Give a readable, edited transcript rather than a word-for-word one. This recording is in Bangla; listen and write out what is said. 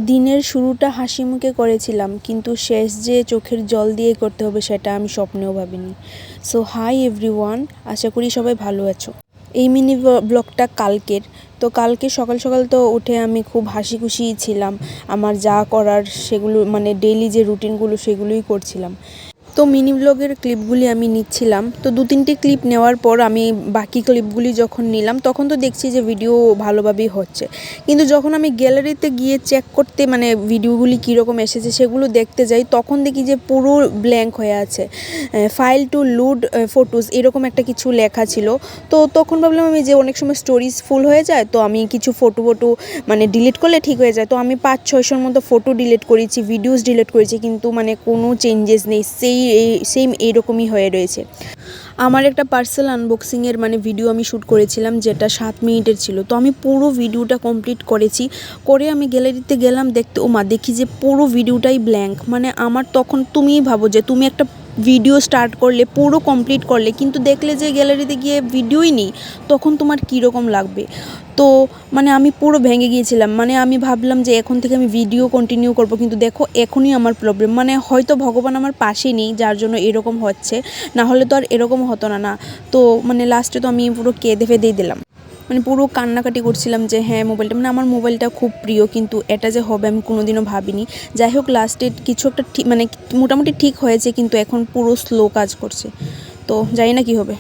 দিনের শুরুটা হাসিমুখে করেছিলাম, কিন্তু শেষ যে চোখের জল দিয়ে করতে হবে সেটা আমি স্বপ্নেও ভাবিনি। সো হাই এভরিওয়ান, আশা করি সবাই ভালো আছো। এই মিনি ব্লগটা কালকের। তো কালকে সকাল সকাল তো উঠে আমি খুব হাসি খুশি ছিলাম। আমার যা করার সেগুলো মানে ডেইলি যে রুটিনগুলো সেগুলোই করছিলাম। তো মিনি ব্লগের ক্লিপগুলি আমি নিচ্ছিলাম। তো 2-3টে ক্লিপ নেওয়ার পর আমি বাকি ক্লিপগুলি যখন নিলাম তখন তো দেখছি যে ভিডিও ভালোভাবেই হচ্ছে, কিন্তু যখন আমি গ্যালারিতে গিয়ে চেক করতে মানে ভিডিওগুলি কীরকম এসেছে সেগুলো দেখতে যাই, তখন দেখি যে পুরো ব্ল্যাঙ্ক হয়ে আছে। ফাইল টু লোড ফটোস এরকম একটা কিছু লেখা ছিল। তো তখন ভাবলাম আমি যে অনেক সময় স্টোরিজ ফুল হয়ে যায়, তো আমি কিছু ফটো মানে ডিলিট করলে ঠিক হয়ে যায়। তো আমি 5-600-র মতো ফটো ডিলিট করেছি, ভিডিওস ডিলিট করেছি, কিন্তু মানে কোনো চেঞ্জেস নেই, সেম এইরকমই হয়ে রয়েছে। আমার একটা পার্সেল আনবক্সিংয়ের মানে ভিডিও আমি শ্যুট করেছিলাম, যেটা 7 মিনিটের ছিল। তো আমি পুরো ভিডিওটা কমপ্লিট করেছি, করে আমি গ্যালারিতে গেলাম দেখতে, ও মা দেখি যে পুরো ভিডিওটাই ব্ল্যাঙ্ক। মানে আমার তখন তুমিই ভাবো যে তুমি একটা ভিডিও স্টার্ট করলে, পুরো কমপ্লিট করলে, কিন্তু দেখলে যে গ্যালারিতে গিয়ে ভিডিওই নেই, তখন তোমার কীরকম লাগবে। তো মানে আমি পুরো ভেঙে গিয়েছিলাম। মানে আমি ভাবলাম যে এখন থেকে আমি ভিডিও কন্টিনিউ করব, কিন্তু দেখো এখনই আমার প্রবলেম। মানে হয়তো ভগবান আমার পাশে নেই যার জন্য এরকম হচ্ছে, না হলে তো আর এরকম হতো না। তো মানে লাস্টে তো আমি পুরো কেঁদে ফেঁদেই দিলাম, মানে পুরো কান্নাকাটি করছিলাম যে হ্যাঁ মোবাইলটা মানে আমার মোবাইলটা খুব প্রিয়, কিন্তু এটা যে হবে আমি কোনোদিনও ভাবিনি। যাই হোক, লাস্টে কিছু একটা ঠিক মানে মোটামুটি ঠিক হয়েছে, কিন্তু এখন পুরো স্লো কাজ করছে। তো জানি না কী হবে।